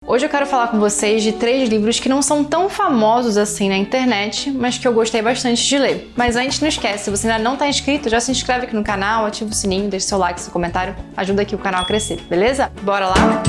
Hoje eu quero falar com vocês de 3 livros que não são tão famosos assim na internet, mas que eu gostei bastante de ler. Mas antes, não esquece, se você ainda não está inscrito, já se inscreve aqui no canal, ativa o sininho, deixa seu like, seu comentário, ajuda aqui o canal a crescer, beleza? Bora lá?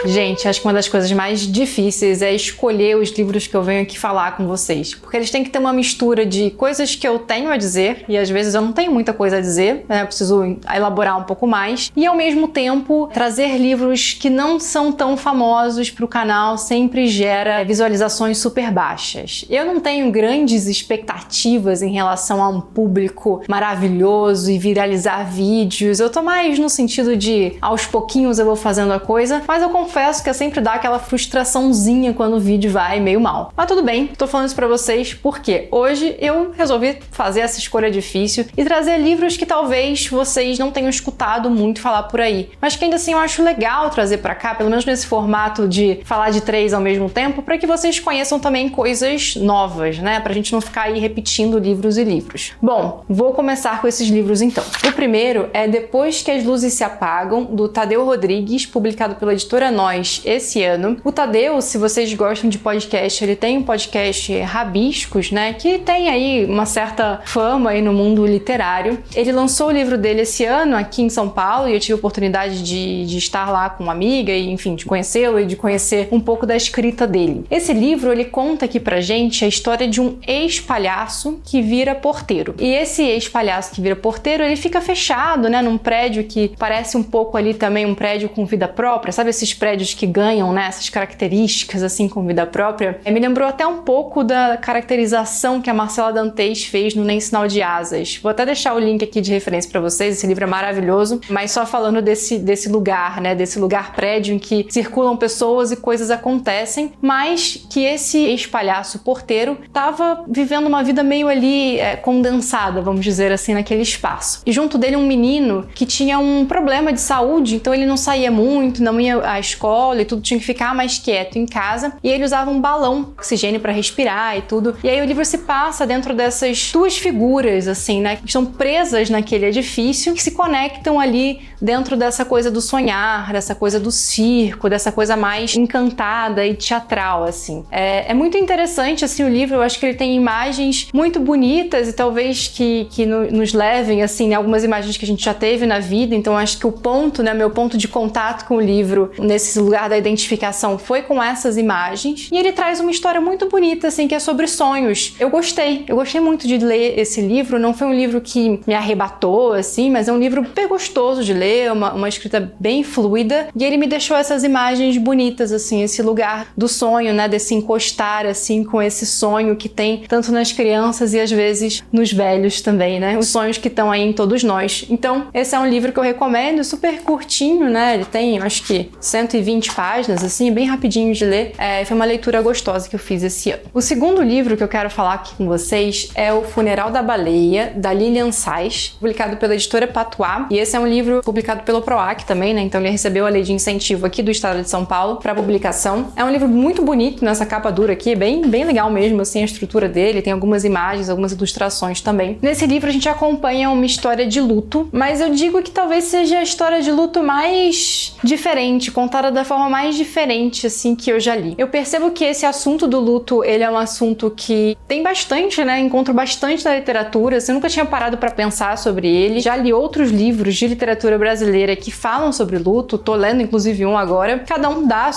Gente, acho que uma das coisas mais difíceis é escolher os livros que eu venho aqui falar com vocês, porque eles têm que ter uma mistura de coisas que eu tenho a dizer, e às vezes eu não tenho muita coisa a dizer, né? Eu preciso elaborar um pouco mais, e ao mesmo tempo trazer livros que não são tão famosos para o canal sempre gera visualizações super baixas. Eu não tenho grandes expectativas em relação a um público maravilhoso e viralizar vídeos, eu tô mais no sentido de aos pouquinhos eu vou fazendo a coisa, mas eu confesso que sempre dá aquela frustraçãozinha quando o vídeo vai meio mal. Mas tudo bem, tô falando isso pra vocês porque hoje eu resolvi fazer essa escolha difícil e trazer livros que talvez vocês não tenham escutado muito falar por aí, mas que ainda assim eu acho legal trazer pra cá, pelo menos nesse formato de falar de 3 ao mesmo tempo, para que vocês conheçam também coisas novas, né? Pra gente não ficar aí repetindo livros e livros. Bom, vou começar com esses livros então. O primeiro é Depois que as Luzes se Apagam, do Tadeu Rodrigues, publicado pela editora Nós esse ano. O Tadeu, se vocês gostam de podcast, ele tem um podcast Rabiscos, né, que tem aí uma certa fama aí no mundo literário. Ele lançou o livro dele esse ano aqui em São Paulo e eu tive a oportunidade de estar lá com uma amiga e, enfim, de conhecê-lo e de conhecer um pouco da escrita dele. Esse livro, ele conta aqui pra gente a história de um ex-palhaço que vira porteiro. E esse ex-palhaço que vira porteiro, ele fica fechado, né, num prédio que parece um pouco ali também um prédio com vida própria, sabe esses prédios que ganham, né, essas características assim com vida própria? Me lembrou até um pouco da caracterização que a Marcela Dantes fez no Nem Sinal de Asas. Vou até deixar o link aqui de referência para vocês, esse livro é maravilhoso, mas só falando desse lugar, né, desse lugar prédio em que circulam pessoas e coisas acontecem, mas que esse ex-palhaço porteiro estava vivendo uma vida meio ali condensada, vamos dizer assim, naquele espaço. E junto dele um menino que tinha um problema de saúde, então ele não saía muito, não ia à escola e tudo, tinha que ficar mais quieto em casa, e ele usava um balão, oxigênio para respirar e tudo. E aí o livro se passa dentro dessas 2 figuras, assim, né, que estão presas naquele edifício, que se conectam ali dentro dessa coisa do sonhar, dessa coisa do circo, dessa coisa mais encantada e teatral, assim. É muito interessante, assim, o livro. Eu acho que ele tem imagens muito bonitas e talvez que nos levem, assim, algumas imagens que a gente já teve na vida. Então acho que o ponto, né, meu ponto de contato com o livro nesse lugar da identificação foi com essas imagens. E ele traz uma história muito bonita, assim, que é sobre sonhos. Eu gostei muito de ler esse livro. Não foi um livro que me arrebatou, assim, mas é um livro super gostoso de ler, uma escrita bem fluida, e ele me deixou essas imagens bonitas, assim, esse lugar do sonho, né, desse encostar, assim, com esse sonho que tem tanto nas crianças e às vezes nos velhos também, né, os sonhos que estão aí em todos nós. Então, esse é um livro que eu recomendo, super curtinho, né, ele tem, acho que 120 páginas, assim, bem rapidinho de ler. Foi uma leitura gostosa que eu fiz esse ano. O segundo livro que eu quero falar aqui com vocês é O Funeral da Baleia, da Lilian Sais, publicado pela editora Patuá, e esse é um livro publicado pelo PROAC também, né, então ele recebeu a lei de incentivo aqui do estado de São Paulo para publicação. É um livro muito bonito nessa capa dura aqui, bem legal mesmo, assim, a estrutura dele, tem algumas imagens, algumas ilustrações também. Nesse livro a gente acompanha uma história de luto, mas eu digo que talvez seja a história de luto mais diferente, contada da forma mais diferente, assim, que eu já li. Eu percebo que esse assunto do luto, ele é um assunto que tem bastante, né, encontro bastante na literatura, assim, eu nunca tinha parado para pensar sobre ele. Já li outros livros de literatura brasileira que falam sobre luto, tô lendo inclusive um agora, cada um dá a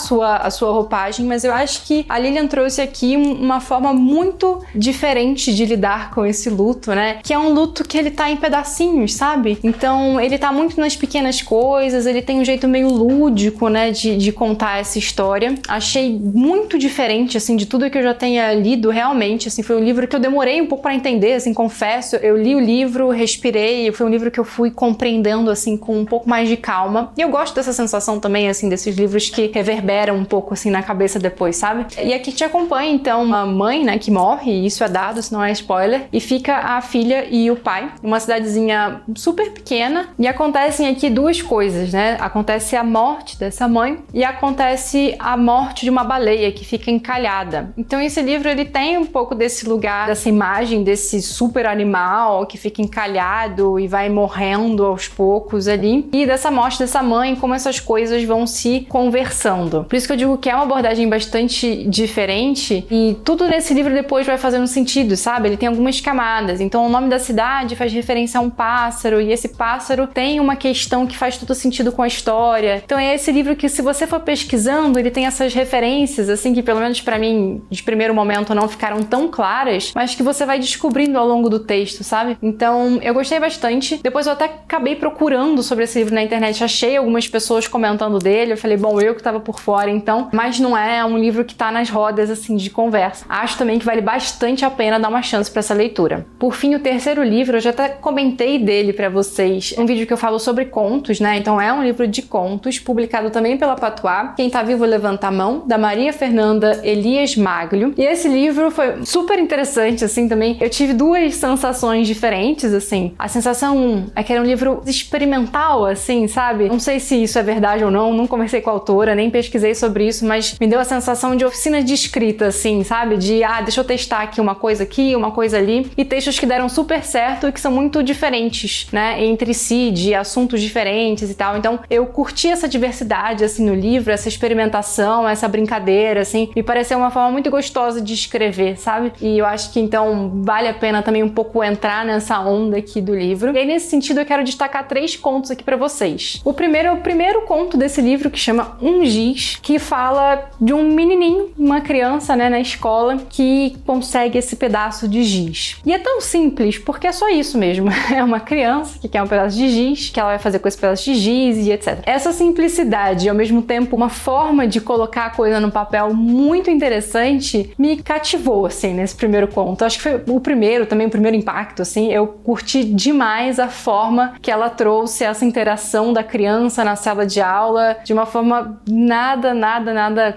sua roupagem, mas eu acho que a Lilian trouxe aqui uma forma muito diferente de lidar com esse luto, né, que é um luto que ele tá em pedacinhos, sabe? Então ele tá muito nas pequenas coisas, ele tem um jeito meio lúdico, né, de contar essa história. Achei muito diferente, assim, de tudo que eu já tenha lido, realmente, assim, foi um livro que eu demorei um pouco para entender, assim, confesso, eu li o livro, respirei, foi um livro que eu fui compreendendo, assim, com um pouco mais de calma, e eu gosto dessa sensação também, assim, desses livros que reverberam um pouco, assim, na cabeça depois, sabe? E aqui te acompanha, então, uma mãe, né, que morre, e isso é dado, isso não é spoiler, e fica a filha e o pai, uma cidadezinha super pequena, e acontecem aqui 2 coisas, né? Acontece a morte dessa mãe e e acontece a morte de uma baleia que fica encalhada. Então esse livro ele tem um pouco desse lugar, dessa imagem desse super animal que fica encalhado e vai morrendo aos poucos ali, e dessa morte dessa mãe, como essas coisas vão se conversando. Por isso que eu digo que é uma abordagem bastante diferente, e tudo nesse livro depois vai fazendo sentido, sabe? Ele tem algumas camadas. Então o nome da cidade faz referência a um pássaro, e esse pássaro tem uma questão que faz todo sentido com a história. Então é esse livro que, se você for pesquisando, ele tem essas referências, assim, que pelo menos pra mim, de primeiro momento, não ficaram tão claras, mas que você vai descobrindo ao longo do texto, sabe? Então eu gostei bastante. Depois eu até acabei procurando sobre esse livro na internet, achei algumas pessoas comentando dele, eu falei, bom, eu que tava por fora então, mas não é um livro que tá nas rodas, assim, de conversa. Acho também que vale bastante a pena dar uma chance pra essa leitura. Por fim, o terceiro livro, eu já até comentei dele pra vocês, um vídeo que eu falo sobre contos, né? Então é um livro de contos, publicado também pela Patois, Quem Tá Vivo Levanta a Mão, da Maria Fernanda Elias Maglio. E esse livro foi super interessante, assim, também. Eu tive duas sensações diferentes, assim. A sensação 1 é que era um livro experimental, assim, sabe? Não sei se isso é verdade ou não conversei com a autora, nem pesquisei sobre isso, mas me deu a sensação de oficina de escrita, assim, sabe? De, deixa eu testar aqui, uma coisa ali, e textos que deram super certo e que são muito diferentes, né, entre si, de assuntos diferentes e tal. Então, eu curti essa diversidade, assim, no livro, essa experimentação, essa brincadeira, assim, me pareceu uma forma muito gostosa de escrever, sabe? E eu acho que, então, vale a pena também um pouco entrar nessa onda aqui do livro. E aí, nesse sentido, eu quero destacar 3 contos aqui pra vocês. O primeiro é o primeiro conto desse livro, que chama Um Giz, que fala de um menininho, uma criança, né, na escola, que consegue esse pedaço de giz. E é tão simples, porque é só isso mesmo. É uma criança que quer um pedaço de giz, que ela vai fazer com esse pedaço de giz e etc. Essa simplicidade e, ao mesmo tempo, uma forma de colocar a coisa no papel muito interessante, me cativou, assim, nesse primeiro conto. Acho que foi o primeiro impacto, assim. Eu curti demais a forma que ela trouxe essa interação da criança na sala de aula, de uma forma nada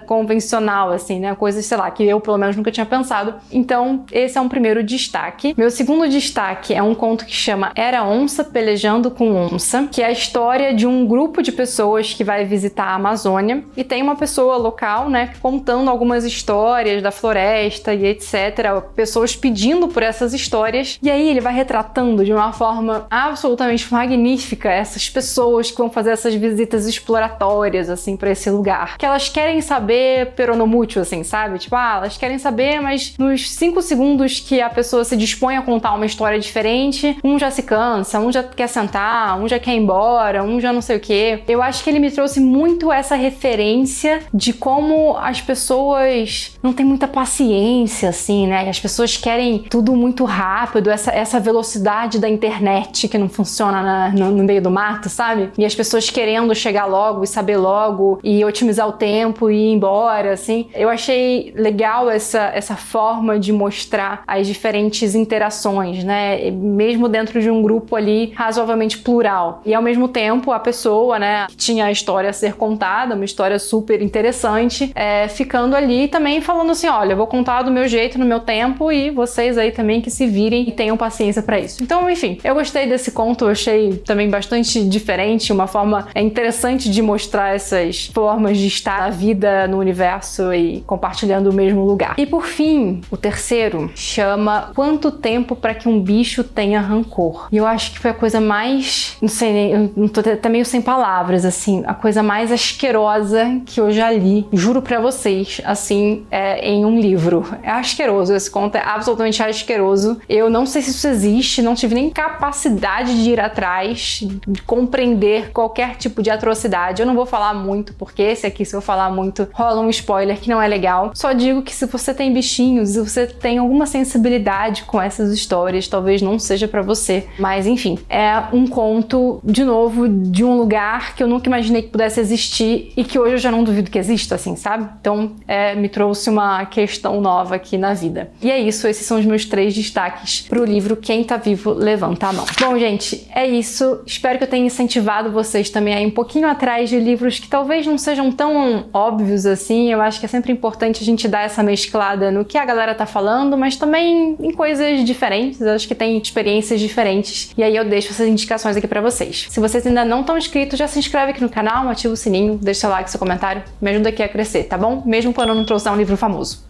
convencional, assim, né? Coisas, sei lá, que eu, pelo menos, nunca tinha pensado. Então, esse é um primeiro destaque. Meu segundo destaque é um conto que chama Era Onça Pelejando com Onça, que é a história de um grupo de pessoas que vai visitar a Amazônia, e tem uma pessoa local, né, contando algumas histórias da floresta e etc. Pessoas pedindo por essas histórias, e aí ele vai retratando de uma forma absolutamente magnífica essas pessoas que vão fazer essas visitas exploratórias, assim, pra esse lugar. Que elas querem saber peronomútil, assim, sabe? Tipo, elas querem saber, mas nos 5 segundos que a pessoa se dispõe a contar uma história diferente, um já se cansa, um já quer sentar, um já quer ir embora, um já não sei o quê. Eu acho que ele me trouxe muito essa referência de como as pessoas não têm muita paciência, assim, né? As pessoas querem tudo muito rápido, essa velocidade da internet que não funciona no meio do mato, sabe? E as pessoas querendo chegar logo e saber logo e otimizar o tempo e ir embora, assim. Eu achei legal essa forma de mostrar as diferentes interações, né? Mesmo dentro de um grupo ali razoavelmente plural. E ao mesmo tempo, a pessoa, né, que tinha a história a ser contada, uma história super interessante, ficando ali também falando assim, olha, eu vou contar do meu jeito, no meu tempo, e vocês aí também que se virem e tenham paciência pra isso. Então, enfim, eu gostei desse conto, eu achei também bastante diferente, uma forma interessante de mostrar essas formas de estar na vida, no universo e compartilhando o mesmo lugar. E por fim, o terceiro chama Quanto Tempo para que um Bicho Tenha Rancor. E eu acho que foi a coisa mais, não sei, eu não tô até meio sem palavras, assim, a coisa mais asquerosa que eu já li, juro pra vocês, assim, em um livro. É asqueroso, esse conto é absolutamente asqueroso. Eu não sei se isso existe, não tive nem capacidade de ir atrás, de compreender qualquer tipo de atrocidade. Eu não vou falar muito, porque esse aqui, se eu falar muito, rola um spoiler que não é legal. Só digo que se você tem bichinhos, se você tem alguma sensibilidade com essas histórias, talvez não seja pra você. Mas enfim, é um conto, de novo, de um lugar que eu nunca imaginei que pudesse existir e que hoje eu já não duvido que exista, assim, sabe? Então, me trouxe uma questão nova aqui na vida. E é isso, esses são os meus 3 destaques pro livro Quem Tá Vivo Levanta a Mão. Bom, gente, é isso. Espero que eu tenha incentivado vocês também a ir um pouquinho atrás de livros que talvez não sejam tão óbvios assim. Eu acho que é sempre importante a gente dar essa mesclada no que a galera tá falando, mas também em coisas diferentes. Eu acho que tem experiências diferentes. E aí eu deixo essas indicações aqui pra vocês. Se vocês ainda não estão inscritos, já se inscreve aqui no canal, ativa o sininho, deixa deixa seu like, seu comentário, me ajuda aqui a crescer, tá bom? Mesmo quando eu não trouxer um livro famoso.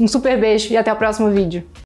Um super beijo e até o próximo vídeo.